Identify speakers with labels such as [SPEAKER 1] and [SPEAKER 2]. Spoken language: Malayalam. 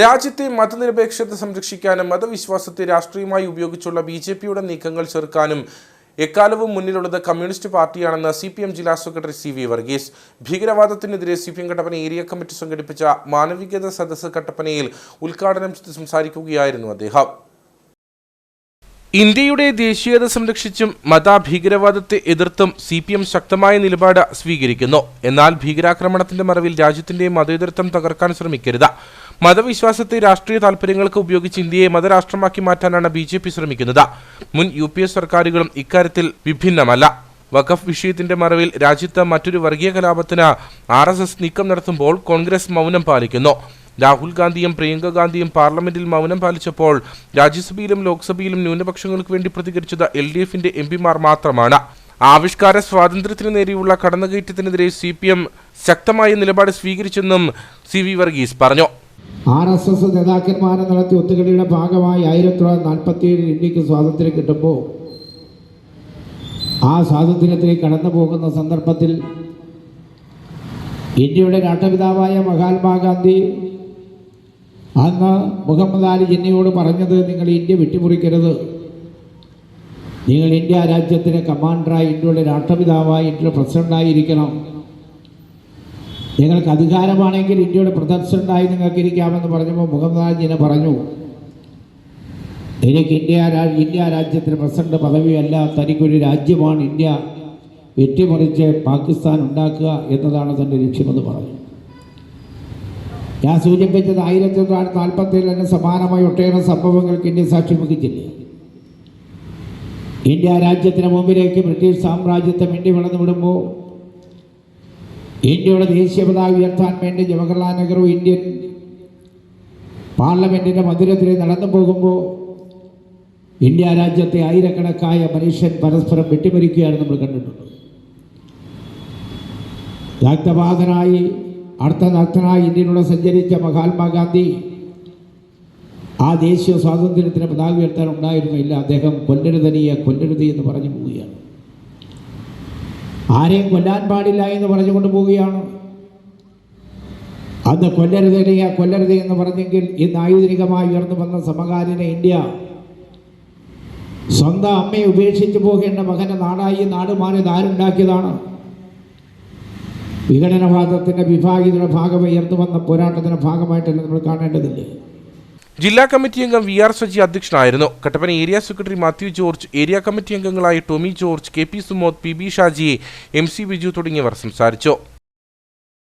[SPEAKER 1] രാജ്യത്തെ മതനിരപേക്ഷത സംരക്ഷിക്കാനും മതവിശ്വാസത്തെ രാഷ്ട്രീയമായി ഉപയോഗിച്ചുള്ള ബിജെപിയുടെ നീക്കങ്ങൾ ചെറുക്കാനും എക്കാലവും മുന്നിലുള്ളത് കമ്മ്യൂണിസ്റ്റ് പാർട്ടിയാണെന്ന് സിപിഎം ജില്ലാ സെക്രട്ടറി സി.വി. വർഗീസ്. ഭീകരവാദത്തിനെതിരെ സിപിഎം കട്ടപ്പന ഏരിയ കമ്മിറ്റി സംഘടിപ്പിച്ച മാനവികത സദസ്സ് കട്ടപ്പനയിൽ ഉദ്ഘാടനം ചെയ്ത് സംസാരിക്കുകയായിരുന്നു അദ്ദേഹം. ഇന്ത്യയുടെ ദേശീയത സംരക്ഷിച്ചും മതഭീകരവാദത്തെ എതിർത്തും സിപിഎം ശക്തമായ നിലപാട് സ്വീകരിക്കുന്നു. എന്നാൽ ഭീകരാക്രമണത്തിന്റെ മറവിൽ രാജ്യത്തിന്റെ മതേതരത്വം തകർക്കാൻ ശ്രമിക്കരുത്. മതവിശ്വാസത്തെ രാഷ്ട്രീയ താൽപര്യങ്ങൾക്ക് ഉപയോഗിച്ച് ഇന്ത്യയെ മതരാഷ്ട്രമാക്കി മാറ്റാനാണ് ബിജെപി ശ്രമിക്കുന്നത്. മുൻ UPA സർക്കാരുകളും ഇക്കാര്യത്തിൽ വിഭിന്നമല്ല. വഖഫ് വിഷയത്തിന്റെ മറവിൽ രാജ്യത്ത് മറ്റൊരു വർഗീയ കലാപത്തിന് RSS നീക്കം നടത്തുമ്പോൾ കോൺഗ്രസ് മൗനം പാലിക്കുന്നു. രാഹുൽ ഗാന്ധിയും പ്രിയങ്ക ഗാന്ധിയും പാർലമെന്റിൽ മൗനം പാലിച്ചപ്പോൾ രാജ്യസഭയിലും ലോക്സഭയിലും ന്യൂനപക്ഷങ്ങൾക്ക് വേണ്ടി പ്രതികരിച്ചത് LDFന്റെ MPമാർ മാത്രമാണ്. ആവിഷ്കാര സ്വാതന്ത്ര്യത്തിന് നേരെയുള്ള കടന്നുകയറ്റത്തിനെതിരെ CPM ശക്തമായ നിലപാട് സ്വീകരിച്ചെന്നും സി.വി. വർഗീസ് പറഞ്ഞു.
[SPEAKER 2] RSS നേതാക്കന്മാരെ നടത്തിയ ഒത്തുകളിയുടെ ഭാഗമായി 1947 ഇന്ത്യക്ക് സ്വാതന്ത്ര്യം കിട്ടുമ്പോൾ ആ സ്വാതന്ത്ര്യത്തിലേക്ക് കടന്നു പോകുന്ന സന്ദർഭത്തിൽ ഇന്ത്യയുടെ രാഷ്ട്രപിതാവായ മഹാത്മാഗാന്ധി അന്ന് മുഹമ്മദ് അലി ജിന്നയോട് പറഞ്ഞത്, നിങ്ങൾ ഇന്ത്യ വിട്ടുമുറിക്കരുത്, നിങ്ങൾ ഇന്ത്യ രാജ്യത്തിന് കമാൻഡറായി, ഇന്ത്യയുടെ രാഷ്ട്രപിതാവായി, ഇന്ത്യയുടെ പ്രസിഡന്റായിരിക്കണം, നിങ്ങൾക്ക് അധികാരമാണെങ്കിൽ ഇന്ത്യയുടെ പ്രസിഡന്റായി നിങ്ങൾക്ക് ഇരിക്കാമെന്ന് പറഞ്ഞപ്പോൾ മുഹമ്മദ് അലി ജിന്ന പറഞ്ഞു, എനിക്ക് ഇന്ത്യ രാജ്യത്തിന് പ്രസിഡന്റ് പദവിയല്ല, തനിക്കൊരു രാജ്യമാണ് ഇന്ത്യ വെട്ടിമറിച്ച് പാകിസ്ഥാൻ ഉണ്ടാക്കുക എന്നതാണ് തൻ്റെ ലക്ഷ്യമെന്ന് പറഞ്ഞു. ഞാൻ സൂചിപ്പിച്ചത് 1947 തന്നെ സമാനമായ ഒട്ടേറെ സംഭവങ്ങൾക്ക് ഇന്ത്യ സാക്ഷ്യം വഹിച്ചില്ലേ. ഇന്ത്യ രാജ്യത്തിന് മുമ്പിലേക്ക് ബ്രിട്ടീഷ് സാമ്രാജ്യത്വം ഇന്ത്യ വളർന്നുവിടുമ്പോൾ ഇന്ത്യയുടെ ദേശീയ പതാക ഉയർത്താൻ വേണ്ടി ജവഹർലാൽ നെഹ്റു ഇന്ത്യൻ പാർലമെൻറ്റിൻ്റെ മന്ദിരത്തിൽ നടന്നു പോകുമ്പോൾ ഇന്ത്യ രാജ്യത്തെ ആയിരക്കണക്കായ മനുഷ്യൻ പരസ്പരം വെട്ടിമരിക്കുകയാണ് നമ്മൾ കണ്ടിട്ടുണ്ട്. രക്തപാതനായി അർത്ഥനഗ്നനായി ഇന്ത്യയിലൂടെ സഞ്ചരിച്ച മഹാത്മാഗാന്ധി ആ ദേശീയ സ്വാതന്ത്ര്യത്തിന് പതാക ഉയർത്താൻ ഉണ്ടായിരുന്നില്ല. അദ്ദേഹം കൊല്ലരുത് എന്ന് പറഞ്ഞു പോവുകയാണ്. ആരെയും കൊല്ലാൻ പാടില്ല എന്ന് പറഞ്ഞുകൊണ്ട് പോവുകയാണ്. അന്ന് കൊല്ലരുത് എന്ന് പറഞ്ഞെങ്കിൽ ഇന്ന് ആയുധനികമായി ഉയർന്നു വന്ന സമകാലീന ഇന്ത്യ സ്വന്തം അമ്മയെ ഉപേക്ഷിച്ച് പോകേണ്ട മകനെ നാടായി നാട് മാറിയത് ആരുണ്ടാക്കിയതാണ്? വിഘടനവാദത്തിൻ്റെ വിഭാഗീയതയുടെ ഭാഗമായി ഉയർന്നു വന്ന പോരാട്ടത്തിൻ്റെ ഭാഗമായിട്ടല്ല നമ്മൾ കാണേണ്ടതില്ലേ.
[SPEAKER 1] ജില്ലാ കമ്മിറ്റി അംഗം VR സജി അധ്യക്ഷനായിരുന്നു. Kattappana area secretary Mathew George, area committee അംഗങ്ങളായ Tomy George, KP Sumod, PB Shaji, MC Biju തുടങ്ങിയവർ സംസാരിച്ചു.